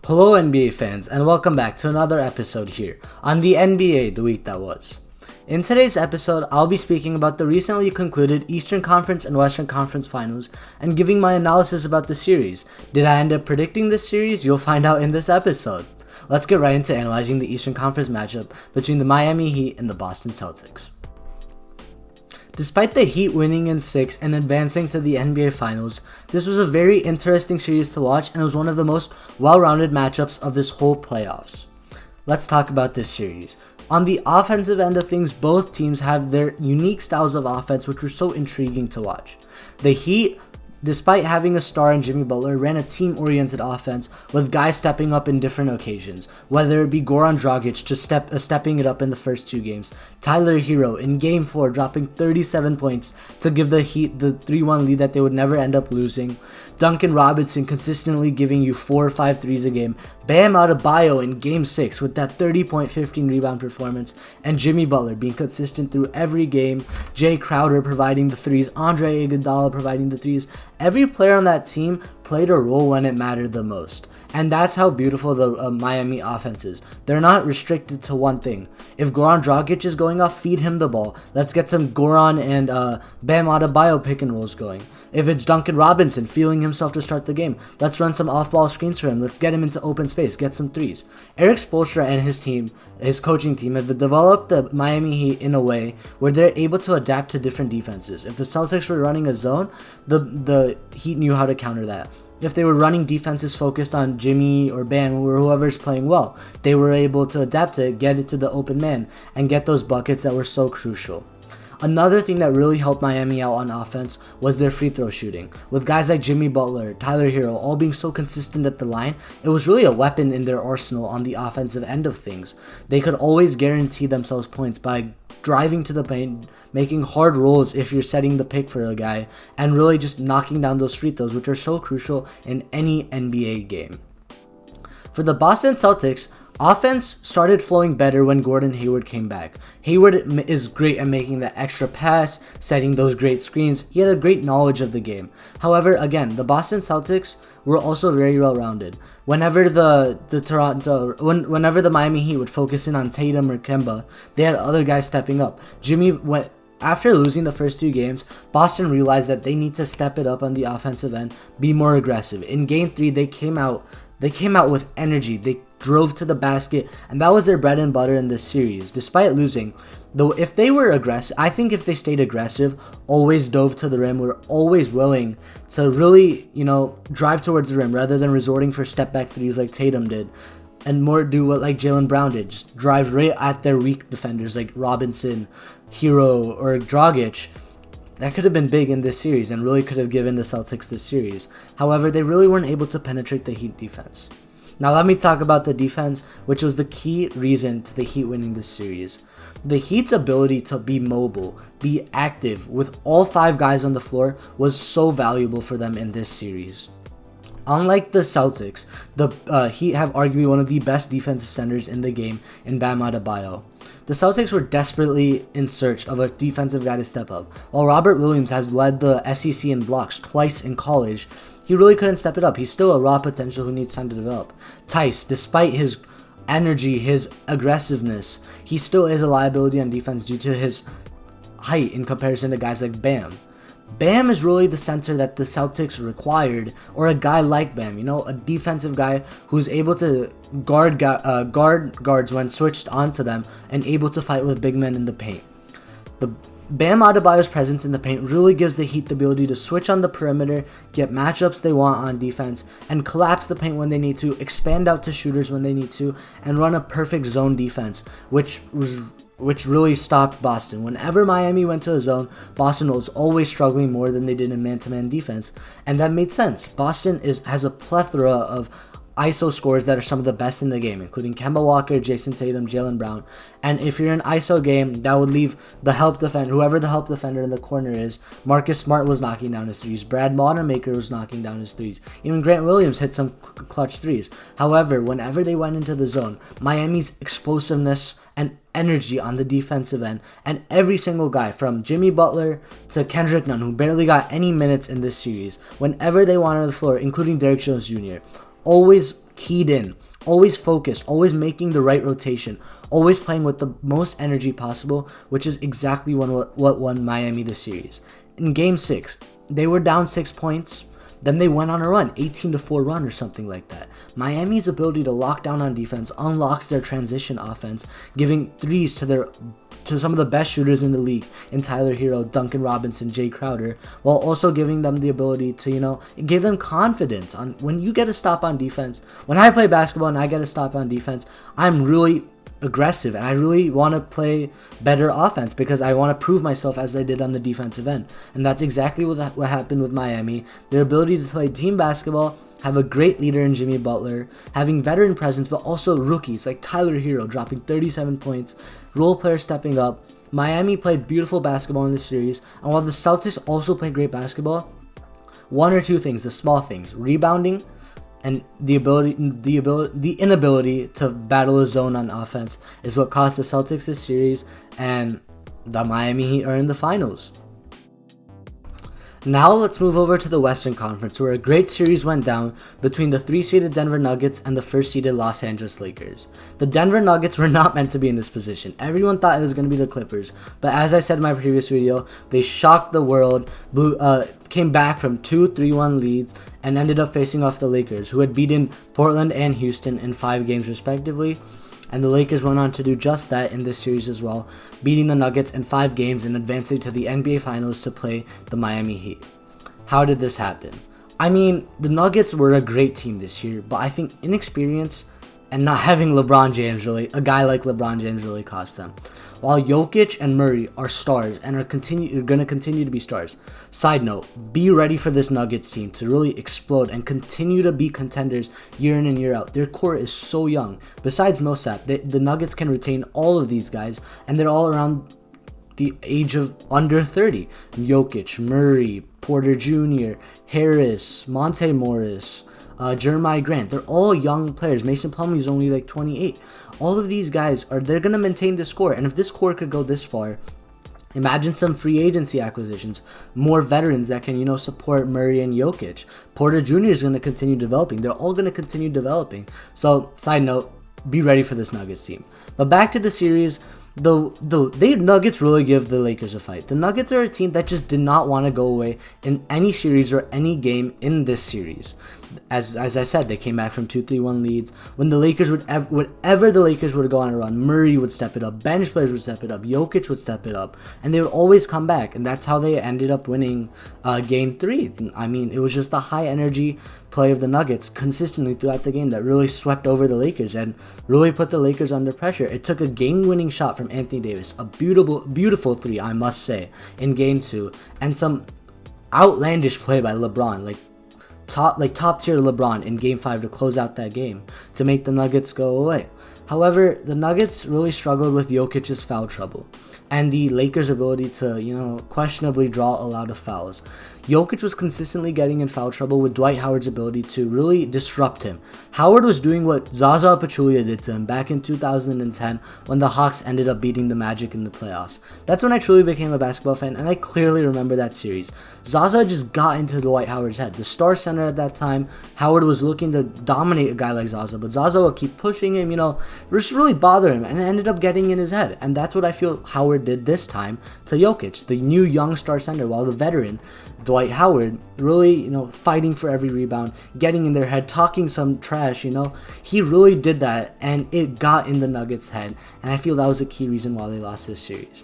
Hello NBA fans, and welcome back to another episode here on the NBA The Week That Was. In today's episode, I'll be speaking about the recently concluded Eastern Conference and Western Conference Finals and giving my analysis about the series. Did I end up predicting this series? You'll find out in this episode. Let's get right into analyzing the Eastern Conference matchup between the Miami Heat and the Boston Celtics. Despite the Heat winning in 6 and advancing to the NBA Finals, this was a very interesting series to watch and it was one of the most well-rounded matchups of this whole playoffs. Let's talk about this series. On the offensive end of things, both teams have their unique styles of offense which were so intriguing to watch. The Heat, despite having a star in Jimmy Butler, ran a team-oriented offense with guys stepping up in different occasions, whether it be Goran Dragic stepping it up in the first 2 games, Tyler Hero in Game 4 dropping 37 points to give the Heat the 3-1 lead that they would never end up losing, Duncan Robinson consistently giving you 4 or 5 threes a game, Bam Adebayo in Game 6 with that 30-point, 15-rebound performance, and Jimmy Butler being consistent through every game, Jay Crowder providing the threes, Andre Iguodala providing the threes. Every player on that team played a role when it mattered the most. And that's how beautiful the Miami offense is. They're not restricted to one thing. If Goran Dragic is going off, feed him the ball. Let's get some Goran and Bam Adebayo pick and rolls going. If it's Duncan Robinson feeling himself to start the game, let's run some off-ball screens for him. Let's get him into open space, get some threes. Eric Spoelstra and his team, his coaching team, have developed the Miami Heat in a way where they're able to adapt to different defenses. If the Celtics were running a zone, the Heat knew how to counter that. If they were running defenses focused on Jimmy or Bam or whoever's playing well, they were able to adapt it, get it to the open man, and get those buckets that were so crucial. Another thing that really helped Miami out on offense was their free throw shooting. With guys like Jimmy Butler, Tyler Hero, all being so consistent at the line, it was really a weapon in their arsenal on the offensive end of things. They could always guarantee themselves points by driving to the paint, making hard rolls if you're setting the pick for a guy, and really just knocking down those free throws, which are so crucial in any NBA game. For the Boston Celtics, offense started flowing better when Gordon Hayward came back. Hayward is great at making that extra pass, setting those great screens. He had a great knowledge of the game. However, again, the Boston Celtics were also very well-rounded. Whenever the Miami Heat would focus in on Tatum or Kemba, they had other guys stepping up. After losing the first 2 games, Boston realized that they need to step it up on the offensive end, be more aggressive. In Game 3, they came out with energy. They drove to the basket, and that was their bread and butter in this series. Despite losing, though, if they were aggressive, I think if they stayed aggressive, always dove to the rim, were always willing to really, drive towards the rim rather than resorting for step back threes like Tatum did, and more do what like Jaylen Brown did, just drive right at their weak defenders like Robinson, Hero, or Dragic. That could have been big in this series and really could have given the Celtics this series. However, they really weren't able to penetrate the Heat defense. Now let me talk about the defense, which was the key reason to the Heat winning this series. The Heat's ability to be mobile, be active with all 5 guys on the floor was so valuable for them in this series. Unlike the Celtics, the Heat have arguably one of the best defensive centers in the game in Bam Adebayo. The Celtics were desperately in search of a defensive guy to step up. While Robert Williams has led the SEC in blocks twice in college, he really couldn't step it up. He's still a raw potential who needs time to develop. Tice, despite his energy, his aggressiveness, he still is a liability on defense due to his height in comparison to guys like Bam. Bam is really the center that the Celtics required, or a guy like Bam, a defensive guy who's able to guard guards when switched onto them and able to fight with big men in the paint. The Bam Adebayo's presence in the paint really gives the Heat the ability to switch on the perimeter, get matchups they want on defense, and collapse the paint when they need to, expand out to shooters when they need to, and run a perfect zone defense, which really stopped Boston. Whenever Miami went to a zone, Boston was always struggling more than they did in man-to-man defense, and that made sense. Boston has a plethora of ISO scores that are some of the best in the game, including Kemba Walker, Jason Tatum, Jaylen Brown. And if you're in ISO game, that would leave the help defender, whoever the help defender in the corner is. Marcus Smart was knocking down his threes. Brad Wanamaker was knocking down his threes. Even Grant Williams hit some clutch threes. However, whenever they went into the zone, Miami's explosiveness and energy on the defensive end, and every single guy from Jimmy Butler to Kendrick Nunn, who barely got any minutes in this series, whenever they wanted on the floor, including Derrick Jones Jr., always keyed in, always focused, always making the right rotation, always playing with the most energy possible, which is exactly what won Miami the series. In Game 6, they were down 6 points. Then they went on a run, 18-4 run or something like that. Miami's ability to lock down on defense unlocks their transition offense, giving threes to some of the best shooters in the league in Tyler Hero, Duncan Robinson, Jay Crowder, while also giving them the ability to, give them confidence on when you get a stop on defense. When I play basketball and I get a stop on defense, I'm really aggressive and I really want to play better offense because I want to prove myself as I did on the defensive end. And that's exactly what happened with Miami. Their ability to play team basketball, have a great leader in Jimmy Butler, having veteran presence, but also rookies like Tyler Hero dropping 37 points, role players stepping up. Miami played beautiful basketball in this series, and while the Celtics also played great basketball, one or two things, the small things, rebounding, and the inability to battle a zone on offense is what cost the Celtics this series, and the Miami Heat are in the finals. Now let's move over to the Western Conference, where a great series went down between the 3-seeded Denver Nuggets and the 1st-seeded Los Angeles Lakers. The Denver Nuggets were not meant to be in this position. Everyone thought it was going to be the Clippers, but as I said in my previous video, they shocked the world, came back from 2 3-1 leads, and ended up facing off the Lakers, who had beaten Portland and Houston in 5 games respectively. And the Lakers went on to do just that in this series as well, beating the Nuggets in 5 games and advancing to the NBA Finals to play the Miami Heat. How did this happen? I mean, the Nuggets were a great team this year, but I think inexperience and not having LeBron James a guy like LeBron James really cost them. While Jokic and Murray are stars and are going to continue to be stars. Side note, be ready for this Nuggets team to really explode and continue to be contenders year in and year out. Their core is so young. Besides Millsap, the Nuggets can retain all of these guys, and they're all around the age of under 30. Jokic, Murray, Porter Jr., Harris, Monte Morris, Jeremiah Grant. They're all young players. Mason Plumlee is only like 28. All of these guys they're going to maintain this core. And if this core could go this far, imagine some free agency acquisitions, more veterans that can, support Murray and Jokic. Porter Jr. is going to continue developing. They're all going to continue developing. So, side note, be ready for this Nuggets team. But back to the series. The Nuggets really give the Lakers a fight. The Nuggets are a team that just did not want to go away in any series or any game in this series. As I said, they came back from 2-3-1 leads. When the Lakers whenever the Lakers would go on a run, Murray would step it up, bench players would step it up, Jokic would step it up, and they would always come back. And that's how they ended up winning Game 3. I mean, it was just the high energy play of the Nuggets consistently throughout the game that really swept over the Lakers and really put the Lakers under pressure. It took a game-winning shot from Anthony Davis, a beautiful 3, I must say, in Game 2, and some outlandish play by LeBron, top tier LeBron in Game 5 to close out that game to make the Nuggets go away. However, the Nuggets really struggled with Jokic's foul trouble and the Lakers' ability to, questionably draw a lot of fouls. Jokic was consistently getting in foul trouble with Dwight Howard's ability to really disrupt him. Howard was doing what Zaza Pachulia did to him back in 2010 when the Hawks ended up beating the Magic in the playoffs. That's when I truly became a basketball fan, and I clearly remember that series. Zaza just got into Dwight Howard's head. The star center at that time, Howard was looking to dominate a guy like Zaza, but Zaza would keep pushing him, just really bother him, and it ended up getting in his head. And that's what I feel Howard did this time to Jokic, the new young star center, while the veteran Dwight Howard really, fighting for every rebound, getting in their head, talking some trash, he really did that, and it got in the Nuggets' head, and I feel that was a key reason why they lost this series.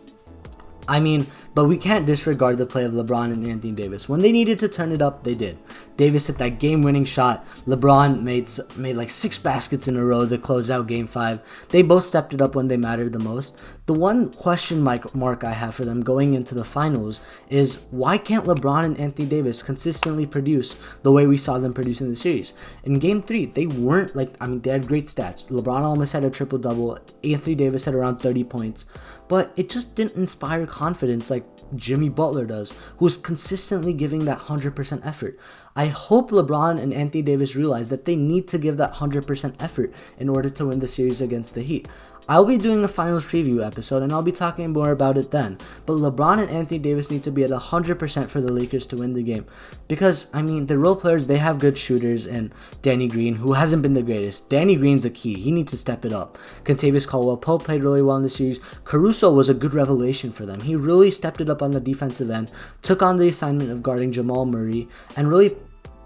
I mean, but we can't disregard the play of LeBron and Anthony Davis. When they needed to turn it up, they did. Davis hit that game-winning shot. LeBron made like 6 baskets in a row to close out Game 5. They both stepped it up when they mattered the most. The one question mark I have for them going into the finals is why can't LeBron and Anthony Davis consistently produce the way we saw them produce in the series? In Game 3, they weren't they had great stats. LeBron almost had a triple-double. Anthony Davis had around 30 points. But it just didn't inspire confidence like Jimmy Butler does, who is consistently giving that 100% effort. I hope LeBron and Anthony Davis realize that they need to give that 100% effort in order to win the series against the Heat. I'll be doing a finals preview episode and I'll be talking more about it then. But LeBron and Anthony Davis need to be at 100% for the Lakers to win the game. Because, I mean, the role players, they have good shooters, and Danny Green, who hasn't been the greatest. Danny Green's a key. He needs to step it up. Kentavious Caldwell-Pope played really well in the series. Caruso was a good revelation for them. He really stepped it up on the defensive end, took on the assignment of guarding Jamal Murray, and really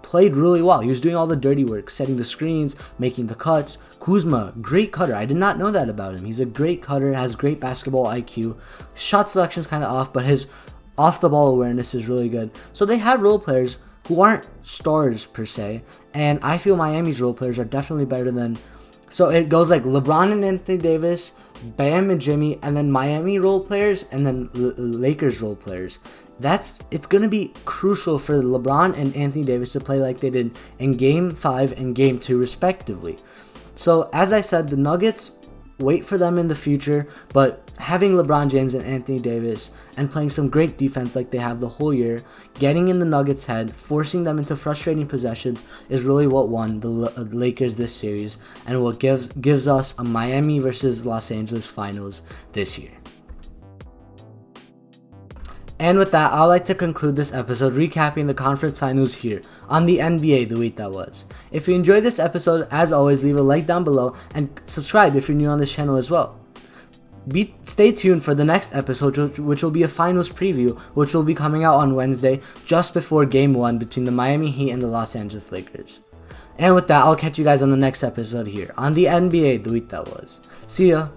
played really well. He was doing all the dirty work, setting the screens, making the cuts. Kuzma, great cutter. I did not know that about him. He's a great cutter, has great basketball IQ. Shot selection's kind of off, but his off-the-ball awareness is really good. So they have role players who aren't stars per se, and I feel Miami's role players are definitely better than... So it goes like LeBron and Anthony Davis, Bam and Jimmy, and then Miami role players, and then Lakers role players. It's going to be crucial for LeBron and Anthony Davis to play like they did in Game 5 and Game 2 respectively. So as I said, the Nuggets, wait for them in the future, but having LeBron James and Anthony Davis and playing some great defense like they have the whole year, getting in the Nuggets' head, forcing them into frustrating possessions is really what won the Lakers this series and what gives us a Miami versus Los Angeles finals this year. And with that, I'd like to conclude this episode recapping the conference finals here on the NBA the week that was. If you enjoyed this episode, as always, leave a like down below and subscribe if you're new on this channel as well. Stay tuned for the next episode, which will be a finals preview, which will be coming out on Wednesday, just before Game 1 between the Miami Heat and the Los Angeles Lakers. And with that, I'll catch you guys on the next episode here on the NBA the week that was. See ya!